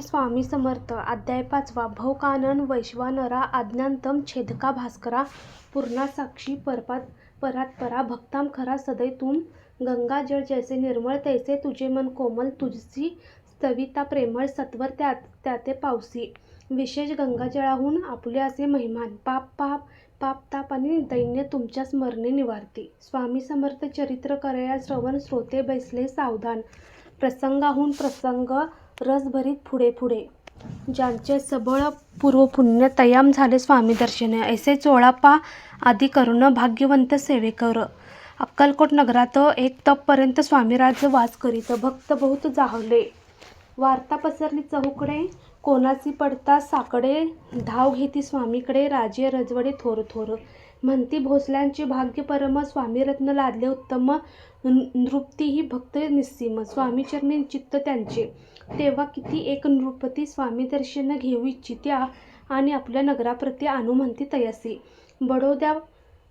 स्वामी समर्थ. अध्याय 5. भवकानन वैश्वानरा आज्ञांतम छेदका भास्करा पूर्णा साक्षी परात्परा भक्ताम खरा सदै तुम गंगा जळ जैसे निर्मळ तैसे तुझे मन कोमल तुझसी स्तविता प्रेमळ सत्वर त्याते पावसी विशेष गंगाजळाहून आपुले असे महिमान पाप ताप आणि दैन्य तुमच्या स्मरणे निवारते. स्वामी समर्थ चरित्र करया श्रवण श्रोते बैसले सावधान प्रसंगाहून प्रसंग रसभरीत पुढे ज्यांचे सबळ पूर्वपुण्य तयाम झाले स्वामी दर्शन ऐसे चोळापा आदी करून भाग्यवंत सेवेकर. अक्कलकोट नगरात एक तपपर्यंत स्वामीराज वास करीत. भक्त बहुत जाहले. वार्ता पसरली चहूकडे. कोणाची पडता साकडे धाव घेती स्वामीकडे. राजे रजवडे थोर म्हणती भोसल्यांचे भाग्य परम स्वामीरत्न लादले उत्तम नृपतीही भक्त निस्सीम स्वामीचरणी चित्त त्यांचे. तेव्हा किती एक नृपती स्वामी दर्शन घेऊ इच्छित्या आणि आपल्या नगराप्रती आणू म्हणती तयासी.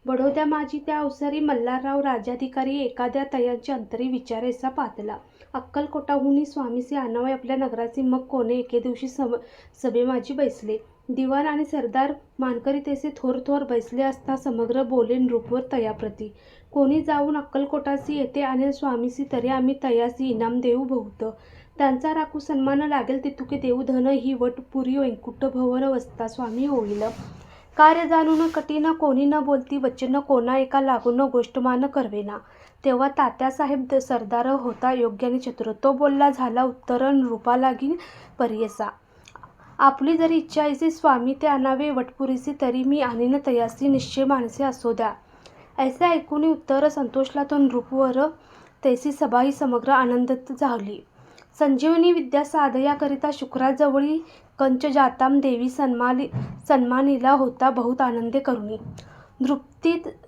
बडोद्या माझी त्या अवसरी मल्हारराव राजाधिकारी एखाद्या तयांचे अंतरी विचारेसा पातला. अक्कलकोटाहून स्वामीसी आणावे आपल्या नगराची मग कोणे एके दिवशी सभे माझी बैसले. दिवाण आणि सरदार मानकरी तैसे थोर बैसले असता समग्र बोले नृपवर तयाप्रती. कोणी जाऊन अक्कलकोटासी येते आणि स्वामीसी तरी आम्ही तयासी इनाम देऊ बहुत. त्यांचा राखू सन्मान लागेल तितुके देऊ धन ही वट पुरी वैकुंठ भवन वसता स्वामी होईल. कार्य जाणून कठीण कोणी न बोलती वचन कोणा एका लागून गोष्ट मान करवेना. तेव्हा तात्यासाहेब सरदार होता योग्य आणि चतुर. तो बोलला झाला उत्तर नृपा लागीन परियसा. आपली जरी इच्छा ऐसी स्वामी ते आणावे वटपुरीसी तरी मी आणीन तयासी निश्चय माणसे असो द्या. ऐसे ऐकून उत्तर संतोषला तो नृपवर. तैसी सभा ही समग्र आनंदात झाली. संजीवनी विद्या साधयाकरिता शुक्राजवळी कंच जाताम देवी सन्मानिला होता बहुत आनंदे करुणी.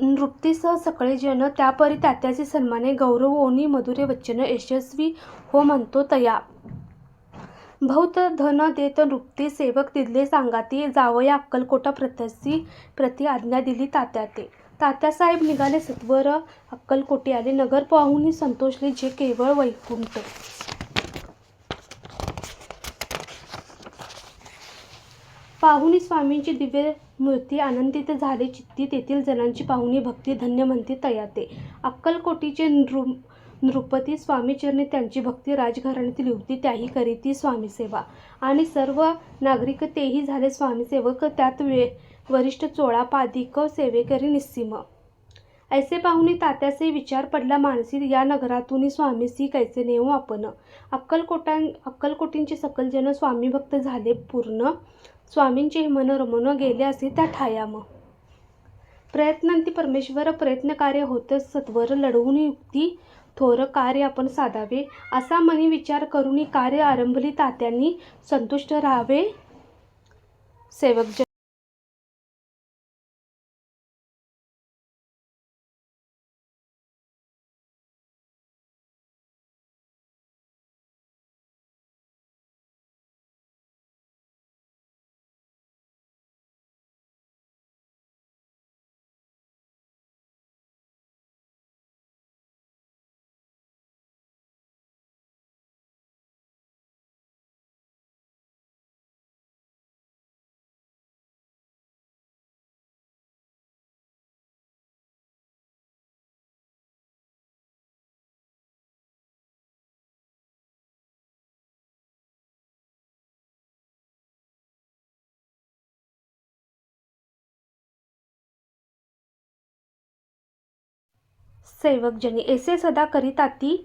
नृप्तीसह सकळे जन त्यापरी तात्याची सन्माने गौरव ओनी मधुरे वचन यशस्वी हो म्हणतो तया. बहुत धन देत नृपती सेवक दिले सांगाती जावया अक्कलकोटा प्रती आज्ञा दिली तात्याते. तात्यासाहेब निघाले सत्वर अक्कलकोटी आले. नगर पाहून संतोषले जे केवळ वैकुंठ. पाहुणी स्वामींची दिव्य मूर्ती आनंदित झाले चित्ती. तेथील जनांची पाहुणी भक्ती धन्य म्हणती तयाते. अक्कलकोटीचे नृपती स्वामीचरणी त्यांची भक्ती राजघराण्यातील युवती त्याही करीती स्वामीसेवा आणि सर्व नागरिक तेही झाले स्वामीसेवक. त्यात वरिष्ठ चोळापाधिक सेवेकरी निस्सीम. ऐसे पाहुणे तात्यासे विचार पडला मानसी या नगरातून स्वामीसी कैसे नेऊ आपण. अक्कलकोटींचे सकल जन स्वामीभक्त झाले पूर्ण. स्वामींचे मन रमून गेले असे त्या ठायाम. प्रयत्नांती परमेश्वर प्रयत्नकार्य होत सत्वर लढवून युक्ती थोर कार्य आपण साधावे असा मनी विचार करून कार्य आरंभली तात्यांनी. संतुष्ट राहावे सेवक सेवकजनी ऐसे सदा करीताती.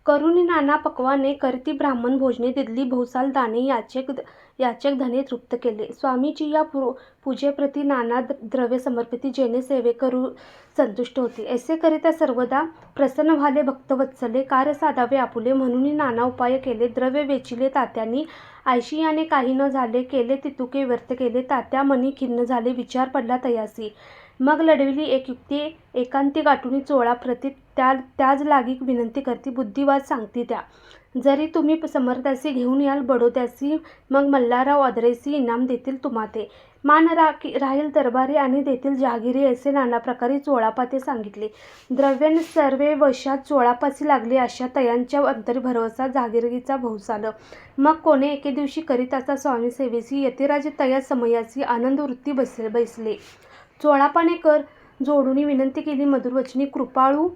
करुणी नाना पक्वाने करती ब्राह्मण भोजने दिली भोवसाल दाने याचक धने तृप्त केले. स्वामीची या पूजेप्रती नाना द्रव्य समर्पिती जेणे सेवेकरू संतुष्ट होती. ऐसे करिता सर्वदा प्रसन्न व्हाले भक्तवत्सले. कार्य साधावे आपुले म्हणून नाना उपाय केले. द्रव्य वेचिले तात्यांनी. आयशियाने काही न झाले केले तितुके व्यर्थ केले. तात्या मनी खिन्न झाले विचार पडला तयासी. मग लढविली एक युक्ती एकांती गाठुनी चोळा प्रती त्याज लागी विनंती करती बुद्धिवाद सांगती त्या. जरी तुम्ही समर्थासी घेऊन याल बडोद्यासी मग मल्हारराव आदरेसी इनाम देतील तुम्हाते. मान राहील दरबारी आणि देतील जहागिरी असे नाना प्रकारे चोळापाते सांगितले. द्रव्याने सर्वे वशात चोळापासी लागले अशा तयांच्या अंतरी भरवसा जहागिरीचा भौसाल. मग कोणे एके दिवशी करीत असा स्वामी सेवेसी यतिराजे तया समयासी आनंद वृत्ती बैसले. चोळापाने कर जोडून विनंती केली मधुरवचनी कृपाळू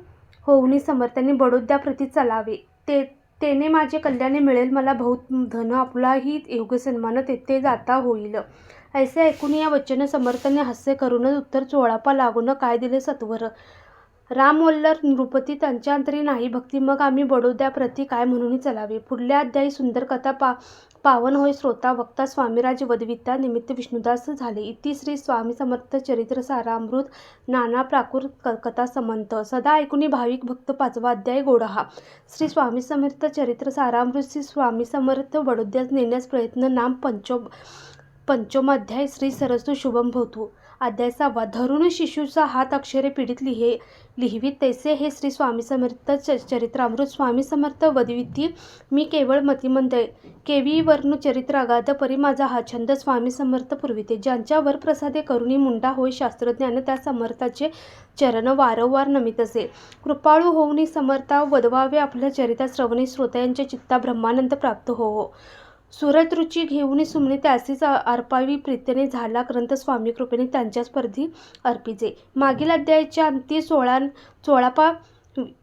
होऊनी समर्थांनी बडोद्याप्रती चलावे. तेने माझे कल्याणे मिळेल मला बहुत धन आपुलाही योग्य सन्मान तेथे जाता होईल. ऐसे ऐकून या वचन समर्थांनी हास्य करूनच उत्तर चोळापा लागून काय दिले सत्वर. रामवल्लर नृपती त्यांच्या अंतरी नाही भक्ती मग आम्ही बडोद्याप्रती काय म्हणून चलावे. पुढल्या अध्यायी सुंदर कथा पावन होय श्रोता वक्ता स्वामीराज वदविता निमित्त विष्णुदास झाले. इति श्री स्वामी समर्थ चरित्र सारामृत नाना प्राकृत कथा समंत. सदा ऐकुनी भाविक भक्त. 5वा अध्याय गोडहा. श्री स्वामी समर्थ चरित्र सारामृत श्री स्वामी समर्थ बडोद्यास नेण्यास प्रयत्न नाम पंचम अध्याय. श्री सरस्तु शुभम भवतु. अध्याय 6वा. धरून शिशूचा हात अक्षरे पीडित लिहिवीत तैसे हे श्री स्वामी समर्थ चरित्रामृत. स्वामी समर्थ वदविती मी केवळ मतिमंद केवी वर्णू चरित्र अगाध परी माझा हा छंद स्वामी समर्थ पुरविते. ज्यांच्या वर प्रसादे करुणी मुंडा होय शास्त्रज्ञान त्या समर्थाचे चरण वारंवार नमित असे. कृपाळू होऊनी समर्था वदवावे आपल्या चरिता श्रवणी श्रोत्यांच्या चित्ता ब्रह्मानंद प्राप्त हो. सुरत रुची घेऊन सुमने त्यासीच अर्पावी प्रीतीने झाला ग्रंथ स्वामी कृपेने त्यांच्या स्पर्धी अर्पिजे. मागील अध्यायाच्या अंती चोळापा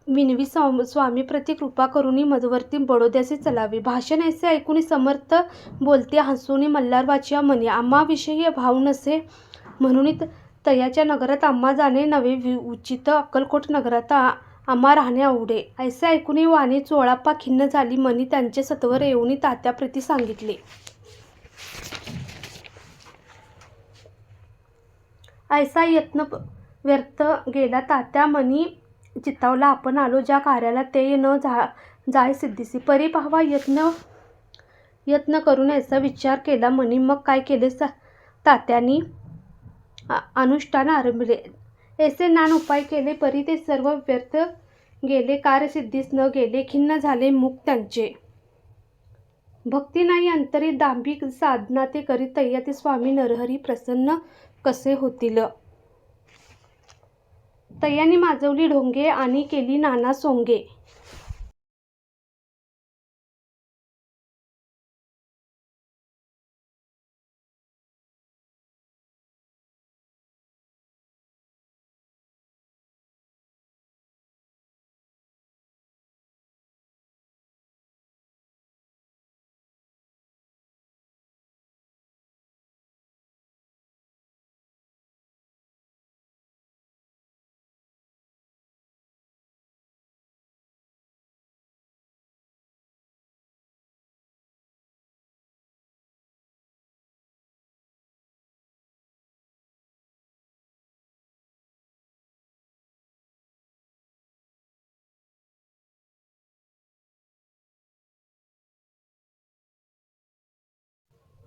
विनवी स्वामी प्रति कृपा करुनी मजवर्ती बडोद्यासी चलावे. भाषण ऐसे ऐकून समर्थ बोलते हसूनी मल्हार वाचिया म्हणे आम्हा विषयी भाव नसे म्हणून तयाच्या नगरात आम्हा जाणे नवे उचित अक्कलकोट नगरात आम्हा राहणे आवडे. ऐसे ऐकून वाणी चोळापा खिन्न झाली मनी त्यांचे सत्वर येऊन तात्याप्रती सांगितले. ऐसा यत्न व्यर्थ गेला तात्या मनी चित्तावला आपण आलो ज्या कार्याला ते न जाय सिद्धीसी. परी पाहावा यत्न करून ऐसा विचार केला मनी मग काय केले तात्यांनी अनुष्ठान आरंभले. ऐसे नान उपाय केले परी ते सर्व व्यर्थ गेले कार्यसिद्धीस न गेले. खिन्न झाले मुख त्यांचे. भक्ती नाही अंतरी दांभिक साधना ते करीत तय्या ते स्वामी नरहरी प्रसन्न कसे होतील. तय्यानी माजवली ढोंगे आणि केली नाना सोंगे.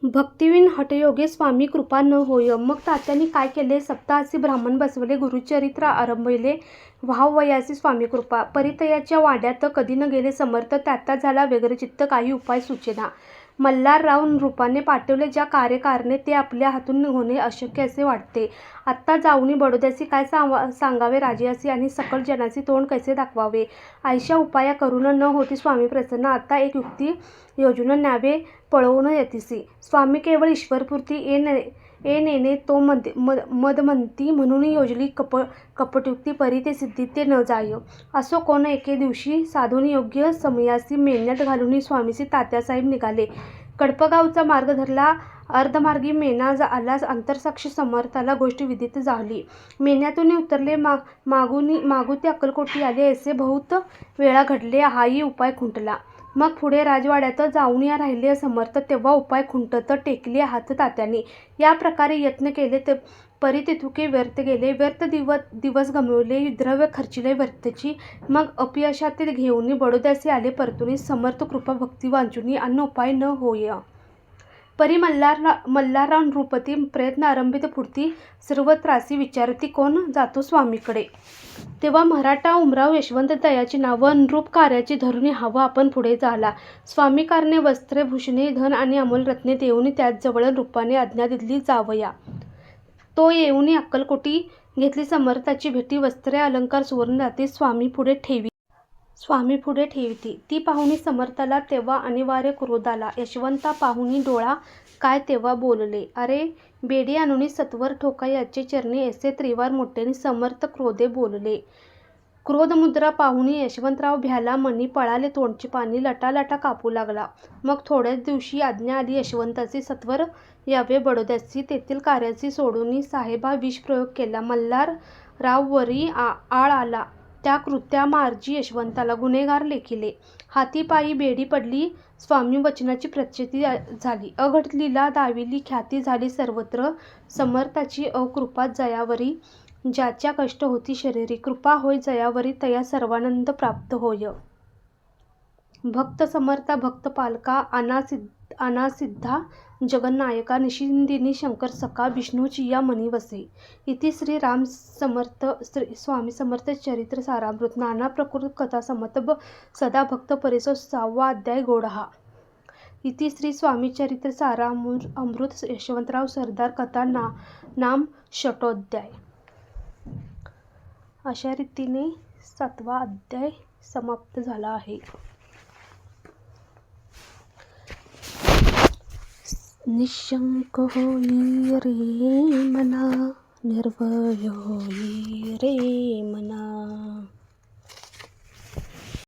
भक्तिविन हठयोगे स्वामी कृपा न होय. मग तात्यांनी काय केले सप्ताहासी ब्राह्मण बसवले गुरुचरित्र आरंभले व्हाव वयासी स्वामी कृपा. परितयाच्या वाड्यात कधी न गेले समर्थ त्याता झाला वेगळे चित्त काही उपाय सुचेना. मल्हारराव नृपाने पाठवले ज्या कार्यकारणे ते आपल्या हातून होणे अशक्य असे वाटते. आत्ता जाऊनी बडोद्यासी काय सांगावे राजासी आणि सकल जनासी तोंड कैसे दाखवावे. आयशा उपाया करून न होती स्वामी प्रसन्न. आता एक युक्ती योजून न्यावे पळवून येतीसी. स्वामी केवळ ईश्वरपूर्ती ए नेने तो मदमंती म्हणून योजली कपटयुक्ती परी ते सिद्धी ते न जाय. असो कोण एके दिवशी साधून योग्य समयासी मेन्यात घालून स्वामीसी तात्यासाहेब निघाले. कडपगावचा मार्ग धरला. अर्धमार्गी मेना आला. अंतरसाक्षी समर्थाला गोष्ट विदित झाली. मेन्यातून उतरले. मागुती अक्कलकोटी आले. ऐसे बहुत वेळा घडले. हाही उपाय खुंटला. मग पुढे राजवाड्यात जाऊन या राहिले समर्थ तेव्हा उपाय खुंटत टेकले हात तात्यांनी. या प्रकारे यत्न केले परी तिथुके व्यर्थ गेले. व्यर्थ दिवस गमवले. द्रव्य खर्चिले व्यर्थची. मग अपयशात घेऊन बडोद्यासी आले परतुनी. समर्थ कृपा भक्ती वांचुनी अन्न उपाय न होय. परी मल्हारराव नृपती प्रयत्न आरंभित पुढती सर्व त्रासी विचारती कोण जातो स्वामीकडे. तेव्हा मराठा उमराव यशवंत दयाची नावं नृप कार्याची धरुनी हवं आपण पुढे झाला. स्वामी कारणे वस्त्रे भूषणे धन आणि अमोल रत्ने देऊनी त्याच जवळ नृपाने आज्ञा दिली जावया. तो येऊनी अक्कलकोटी घेतली समर्थाची भेटी वस्त्रे अलंकार सुवर्णदाती स्वामी पुढे ठेविती. ती पाहुणी समर्थाला तेव्हा अनिवार्य क्रोध आला. यशवंता पाहुणी डोळा काय तेव्हा बोलले. अरे बेडी आणूनी सत्वर ठोका याचे चरणी ऐसे त्रिवार मोठ्याने समर्थ क्रोधे बोलले. क्रोधमुद्रा पाहुणी यशवंतराव भ्याला मनी पळाले तोंडची पाणी लटालटा कापू लागला. मग थोड्याच दिवशी आज्ञा आली यशवंताची सत्वर यावे बडोद्यासी. तेथील कार्याची सोडूनी साहेबा विषप्रयोग केला. मल्हारराव वरी आळ आला. त्या कृत्यामार्जी यशवंताला गुन्हेगार लेखिले. हाती पायी बेडी पडली. स्वामी वचनाची प्रचिती झाली. अघट लीला दाविली. ख्याती झाली सर्वत्र समर्थाची अकृपा जयावरी. ज्याच्या कष्ट होती शरीरी कृपा होय जयावरी तया सर्वानंद प्राप्त होय. भक्त समर्था भक्त पालका अनासिद्धा जगन्नायका निशिदिनी शंकर सखा विष्णूची या मनी वसे. इति श्री राम समर्थ स्वामी समर्थ चरित्र सारामृत नाना प्रकृत कथा समर्थ सदा भक्त परिसो 6वा अध्याय गोडहा. इति श्री स्वामी चरित्र सारामृत यशवंतराव सरदार कथा नाम षटोध्याय. अशा रीतीने 7वा अध्याय समाप्त झाला आहे. निशंक होई रे मना निर्भय होई रे मना.